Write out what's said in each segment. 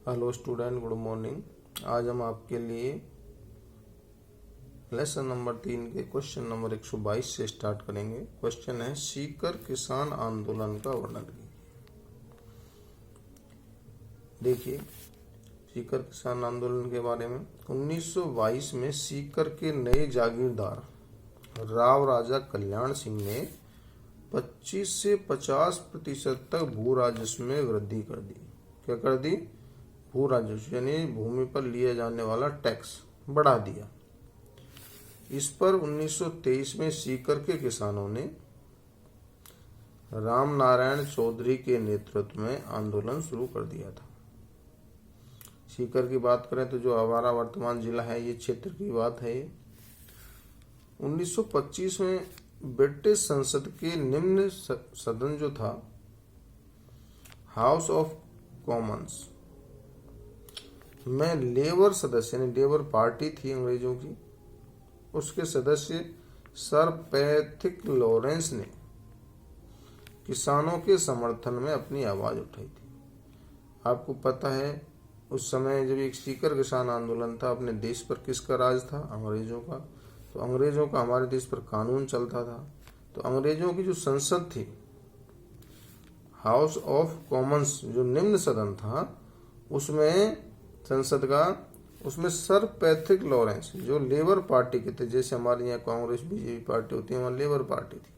Hello student, good morning. आज हम आपके लिए लेसन नंबर 3 के क्वेश्चन नंबर 122 से स्टार्ट करेंगे। क्वेश्चन है, सीकर किसान आंदोलन का वर्णन कीजिए। देखिए, सीकर किसान आंदोलन के बारे में 1922 में सीकर के नए जागीरदार राव राजा कल्याण सिंह ने 25 से 50% तक भू राजस्व में वृद्धि कर दी। क्या कर दी? भू राजस्व यानी भूमि पर लिया जाने वाला टैक्स बढ़ा दिया। इस पर 1923 में सीकर के किसानों ने राम नारायण चौधरी के नेतृत्व में आंदोलन शुरू कर दिया था। सीकर की बात करें तो जो हमारा वर्तमान जिला है, ये क्षेत्र की बात है। 1925 में ब्रिटिश संसद के निम्न सदन जो था, हाउस ऑफ कॉमन्स में लेबर सदस्य यानी लेबर पार्टी थी अंग्रेजों की, उसके सदस्य सर पैथिक लॉरेंस ने किसानों के समर्थन में अपनी आवाज उठाई थी। आपको पता है, उस समय जब एक सीकर किसान आंदोलन था, अपने देश पर किसका राज था? अंग्रेजों का। तो अंग्रेजों का हमारे देश पर कानून चलता था। तो अंग्रेजों की जो संसद थी, हाउस ऑफ कॉमन्स जो निम्न सदन था, उसमें संसद का, उसमें सर पैथिक लॉरेंस जो लेबर पार्टी के थे, जैसे हमारे यहाँ कांग्रेस बीजेपी पार्टी होती है, वहाँ लेबर पार्टी थी,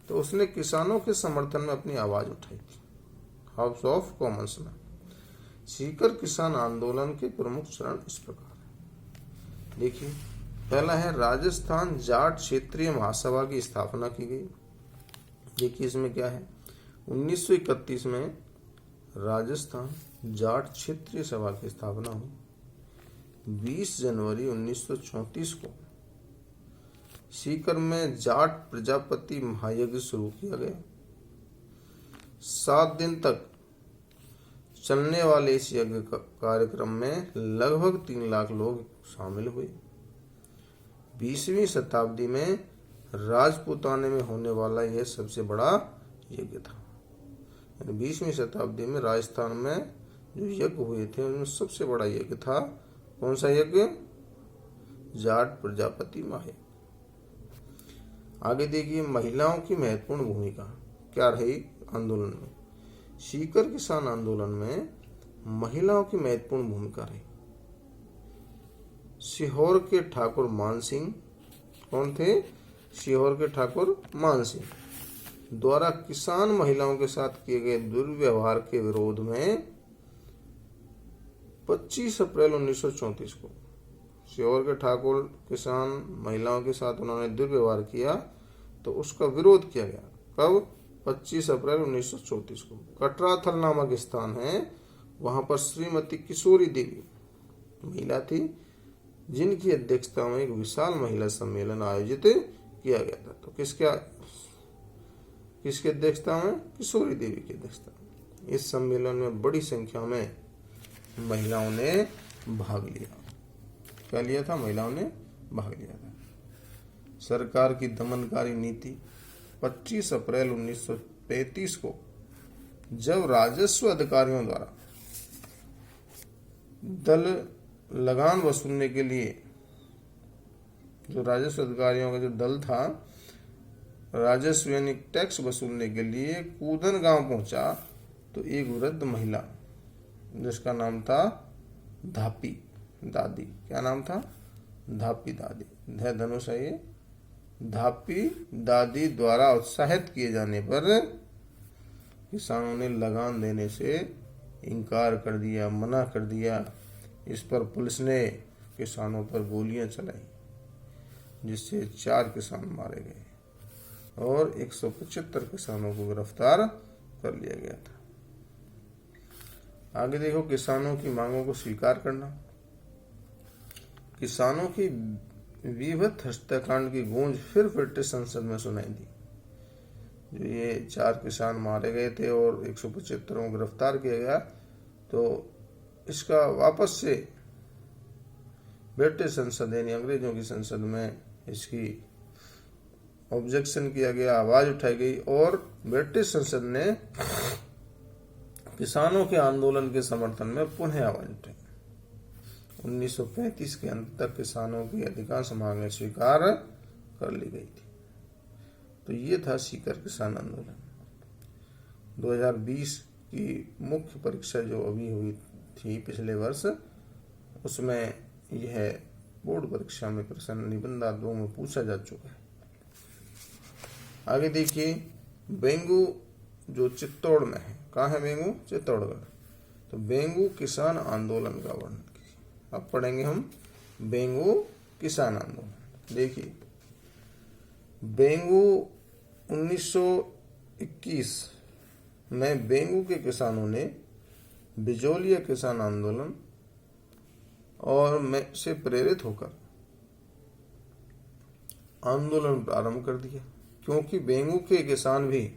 तो उसने किसानों के समर्थन में अपनी आवाज उठाई थी हाउस ऑफ कॉमन्स में। सीकर किसान आंदोलन के प्रमुख चरण इस प्रकार है। देखिए, पहला है राजस्थान जाट क्षेत्रीय महासभा की स्थापना की गई। देखिए इसमें क्या है, 1931 में राजस्थान जाट क्षेत्रीय सभा की स्थापना हुई। 20 जनवरी 1934 को सीकर में जाट प्रजापति महायज्ञ शुरू किया गया। 7 दिन तक चलने वाले इस यज्ञ कार्यक्रम में लगभग 3 लाख लोग शामिल हुए। 20वीं शताब्दी में राजपूताने में होने वाला यह सबसे बड़ा यज्ञ था। 20वीं शताब्दी में राजस्थान में जो यज्ञ हुए थे, उनमें सबसे बड़ा यज्ञ था। कौन सा यज्ञ? जाट प्रजापति महायज्ञ। आगे देखिए, महिलाओं की महत्वपूर्ण भूमिका क्या रही आंदोलन में। सीकर किसान आंदोलन में महिलाओं की महत्वपूर्ण भूमिका रही। सीहोर के ठाकुर मान सिंह, कौन थे? सीहोर के ठाकुर मान सिंह द्वारा किसान महिलाओं के साथ किए गए दुर्व्यवहार के विरोध में 25 अप्रैल 1934 को सीहोर के ठाकुर किसान महिलाओं के साथ उन्होंने दुर्व्यवहार किया, तो उसका विरोध किया गया। कब? 25 अप्रैल 1934 को। कटराथल नामक स्थान है, वहां पर श्रीमती किशोरी देवी महिला थी, जिनकी अध्यक्षता में एक विशाल महिला सम्मेलन आयोजित किया गया था। तो किसकी अध्यक्षता में? किशोरी देवी की अध्यक्षता में। इस सम्मेलन में बड़ी संख्या में महिलाओं ने भाग लिया। क्या लिया था? महिलाओं ने भाग लिया था। सरकार की दमनकारी नीति 25 अप्रैल 1935 को, जब राजस्व अधिकारियों द्वारा दल लगान वसूलने के लिए, जो राजस्व अधिकारियों का जो दल था, राजस्व यानी टैक्स वसूलने के लिए कूदन गांव पहुंचा, तो एक वृद्ध महिला जिसका नाम था धापी दादी, क्या नाम था? धापी दादी, धनुष है ये। धापी दादी द्वारा उत्साहित किए जाने पर किसानों ने लगान देने से इनकार कर दिया, मना कर दिया। इस पर पुलिस ने किसानों पर गोलियां चलाई, जिससे 4 किसान मारे गए और 175 किसानों को गिरफ्तार कर लिया गया था। आगे देखो, किसानों की मांगों को स्वीकार करना। किसानों की विभत्स हत्याकांड की गूंज फिर ब्रिटिश संसद में सुनाई दी। जो ये 4 किसान मारे गए थे और 175 को गिरफ्तार किया गया, तो इसका वापस से ब्रिटिश संसद यानी अंग्रेजों की संसद में इसकी ऑब्जेक्शन किया गया, आवाज उठाई गई और ब्रिटिश संसद ने किसानों के आंदोलन के समर्थन में पुनः आवंटन। 1935 के अंत तक किसानों की अधिकांश मांगें स्वीकार कर ली गई थी। तो ये था सीकर किसान आंदोलन। 2020 की मुख्य परीक्षा जो अभी हुई थी पिछले वर्ष, उसमें यह बोर्ड परीक्षा में प्रश्न निबंधात्मक में पूछा जा चुका है। आगे देखिए, बेंगू जो चित्तौड़ में है, कहाँ है बेंगू? चित्तौड़गढ़। तो बेंगू किसान आंदोलन का वर्णन कीजिए। अब पढ़ेंगे हम बेंगू किसान आंदोलन। देखिए, बेंगू 1921 में बेंगू के किसानों ने बिजोलिया किसान आंदोलन और में से प्रेरित होकर आंदोलन प्रारंभ कर दिया, क्योंकि बेंगू के किसान भी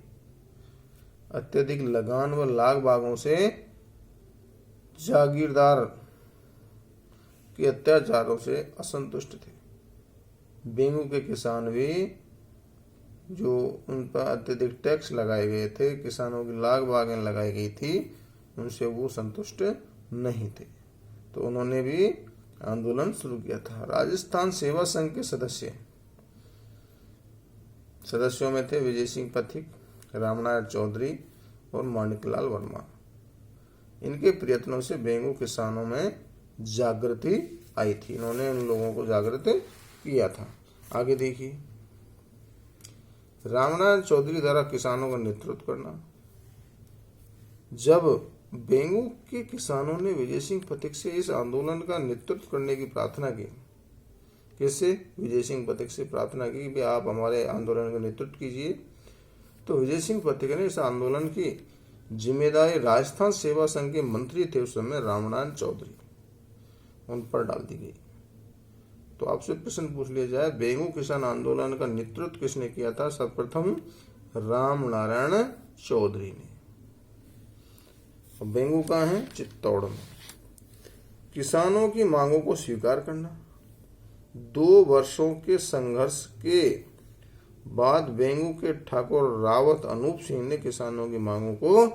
अत्यधिक लगान व लाग बागों से जागीरदार के अत्याचारों से असंतुष्ट थे। बेंगू के किसान भी जो उन पर अत्यधिक टैक्स लगाए गए थे, किसानों की लाग बागें लगाई गई थी, उनसे वो संतुष्ट नहीं थे। तो उन्होंने भी आंदोलन शुरू किया था। राजस्थान सेवा संघ के सदस्यों में थे विजय सिंह पथिक, रामनारायण चौधरी और माणिकलाल वर्मा। इनके प्रयत्नों से बेंगू किसानों में जागृति आई थी। इन्होंने उन लोगों को जागृत किया था। आगे देखिए, रामनारायण चौधरी द्वारा किसानों का नेतृत्व करना। जब बेंगू के किसानों ने विजय सिंह पथिक से इस आंदोलन का नेतृत्व करने की प्रार्थना की, किससे? विजय सिंह पथिक से प्रार्थना की कि आप हमारे आंदोलन का नेतृत्व कीजिए। तो विजय सिंह पथिक ने इस आंदोलन की जिम्मेदारी राजस्थान सेवा संघ के मंत्री थे उस समय रामनारायण चौधरी, उन पर डाल दी गई। तो आपसे प्रश्न पूछ लिया जाए, बेंगू किसान आंदोलन का नेतृत्व किसने किया था? सर्वप्रथम रामनारायण चौधरी ने। बेंगू कहाँ है? चित्तौड़ में। किसानों की मांगों को स्वीकार करना। 2 वर्षों के संघर्ष के बाद बेंगू के ठाकुर रावत अनूप सिंह ने किसानों की मांगों को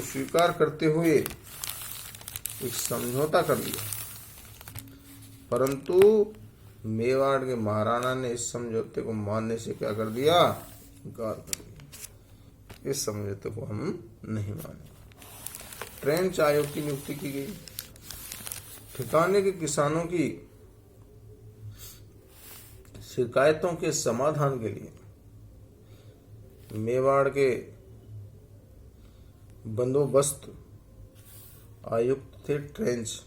स्वीकार करते हुए एक समझौता कर लिया, परंतु मेवाड़ के महाराणा ने इस समझौते को मानने से क्या कर दिया? इनकार कर दिया। इस समझौते को हम नहीं माने। ट्रेंच आयोग की नियुक्ति की गई। ठिकाने के किसानों की शिकायतों के समाधान के लिए मेवाड़ के बंदोबस्त आयुक्त थे ट्रेंच।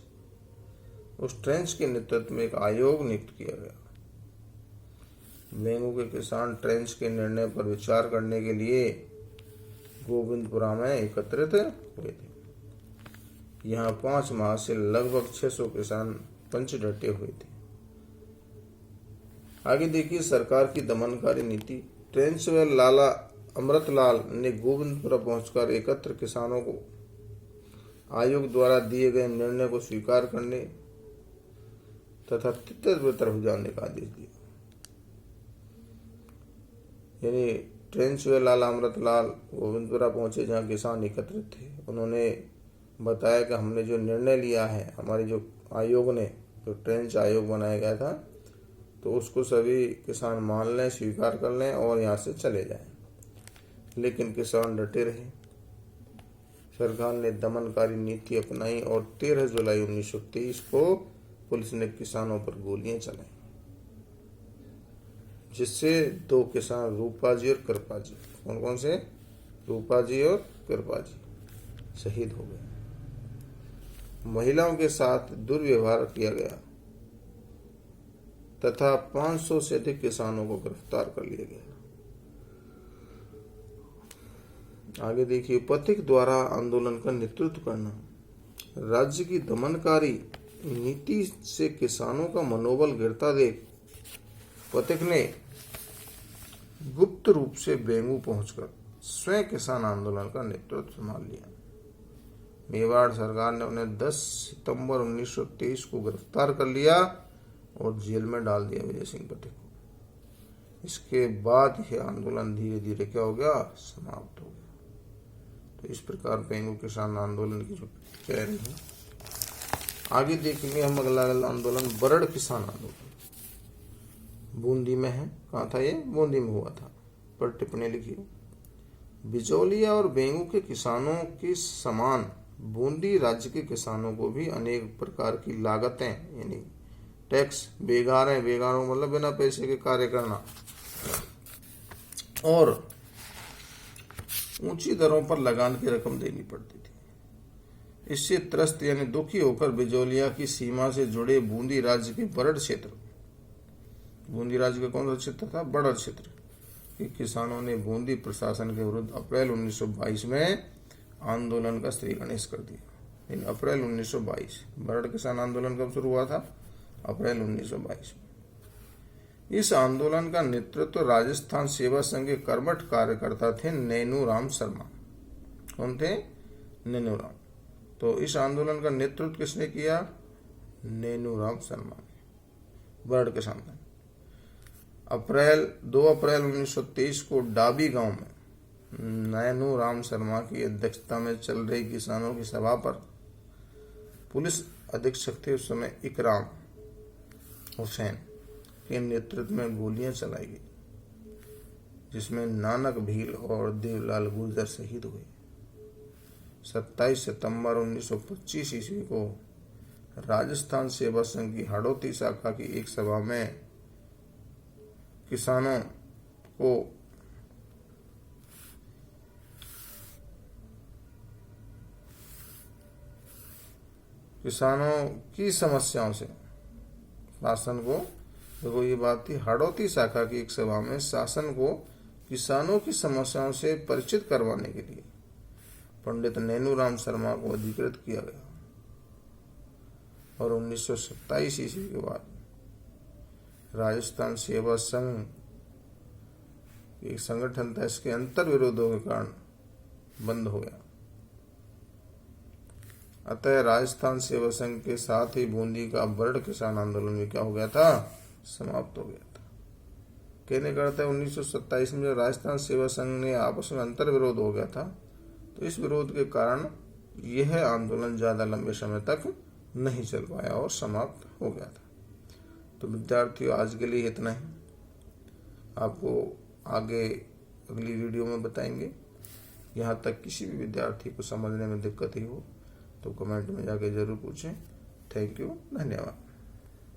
उस ट्रेंच के नेतृत्व में एक आयोग नियुक्त किया गया। बेंगू के किसान ट्रेंच के निर्णय पर विचार करने के लिए गोविंदपुरा में एकत्रित हुए थे। यहाँ 5 माह से लगभग 600 किसान पंच डटे हुए थे। आगे देखिए, सरकार की दमनकारी नीति। ट्रेंच व लाला अमृतलाल ने गोविंदपुरा पहुंचकर एकत्र किसानों को आयोग द्वारा दिए गए निर्णय को स्वीकार करने तथा तितर-बितर हो जाने का आदेश दिया। यानी ट्रेंच व लाला अमृतलाल गोविंदपुरा पहुंचे जहां किसान एकत्रित थे। उन्होंने बताया कि हमने जो निर्णय लिया है, हमारे जो आयोग ने, जो ट्रेंच आयोग बनाया गया था, तो उसको सभी किसान मान लें, स्वीकार कर लें और यहाँ से चले जाएं। लेकिन किसान डटे रहे। सरकार ने दमनकारी नीति अपनाई और 13 जुलाई 1923 को पुलिस ने किसानों पर गोलियां चलाई, जिससे 2 किसान रूपाजी और कृपाजी, कौन कौन से? रूपाजी और कृपाजी शहीद हो गए। महिलाओं के साथ दुर्व्यवहार किया गया तथा 500 से अधिक किसानों को गिरफ्तार कर लिया गया। आगे देखिए, पथिक द्वारा आंदोलन का नेतृत्व करना। राज्य की दमनकारी नीति से किसानों का मनोबल गिरता देख पथिक ने गुप्त रूप से बेंगू पहुंचकर स्वयं किसान आंदोलन का नेतृत्व संभाल लिया। मेवाड़ सरकार ने उन्हें 10 सितंबर 1923 को गिरफ्तार कर लिया और जेल में डाल दिया विजय सिंह पथिक को। इसके बाद यह आंदोलन धीरे धीरे क्या हो गया, समाप्त हो गया। तो इस प्रकार पेंगू किसान आंदोलन की जो कह रही है। आगे देखेंगे हम अगला आंदोलन बरड़ किसान आंदोलन। बूंदी में है, कहाँ था ये, बूंदी में हुआ था। पर टिप्पणी लिखिए, बिचौलिया और बेंगू के किसानों के समान बूंदी राज्य के किसानों को भी अनेक प्रकार की लागतें यानी टैक्स, बेगारें, बेगारों मतलब बिना पैसे के कार्य करना, और ऊंची दरों पर लगान की रकम देनी पड़ती थी। इससे त्रस्त यानी दुखी होकर बिचौलिया की सीमा से जुड़े बूंदी राज्य के बरड़ क्षेत्र, बूंदी राज्य का कौन सा क्षेत्र था, बरड़ क्षेत्र के किसानों ने बूंदी प्रशासन के विरुद्ध अप्रैल 1922 में आंदोलन का श्रीगणेश कर दिया। इन अप्रैल 1922 बरड़ किसान आंदोलन कब शुरू हुआ था, अप्रैल 1922 में। इस आंदोलन का नेतृत्व राजस्थान सेवा संघ के कर्मठ कार्यकर्ता थे नैनूराम शर्मा। कौन थे, नैनूराम। तो इस आंदोलन का नेतृत्व किसने किया, नैनूराम शर्मा ने, बरड़ किसान ने। 2 अप्रैल 1923 को डाबी गांव में नैनूराम शर्मा की अध्यक्षता में चल रही किसानों की सभा पर पुलिस अधीक्षक थे उस समय इकराम हुसैन के नेतृत्व में गोलियां चलाई गई, जिसमें नानक भील और देवलाल गुर्जर शहीद हुए। 27 सितंबर 1925 ईस्वी को राजस्थान सेवा संघ की हाड़ौती शाखा की एक सभा में किसानों की समस्याओं से शासन को, देखो ये बात थी, हाड़ौती शाखा की एक सभा में शासन को किसानों की समस्याओं से परिचित करवाने के लिए पंडित नैनूराम शर्मा को अधिकृत किया गया। और 1927 ईस्वी के बाद राजस्थान सेवा संघ एक संगठन था, इसके अंतर विरोधों के कारण बंद हो गया। अतः राजस्थान सेवा संघ के साथ ही बूंदी का बरड़ किसान आंदोलन भी क्या हो गया था, समाप्त हो गया था। कहने का अर्थ है 1927 में जब राजस्थान सेवा संघ ने आपस में अंतर विरोध हो गया था, तो इस विरोध के कारण यह आंदोलन ज्यादा लंबे समय तक नहीं चल पाया और समाप्त हो गया था। तो विद्यार्थियों, आज के लिए इतना ही। आपको आगे अगली वीडियो में बताएंगे। यहाँ तक किसी भी विद्यार्थी को समझने में दिक्कत ही हो तो कमेंट में जाके जरूर पूछें। थैंक यू, धन्यवाद।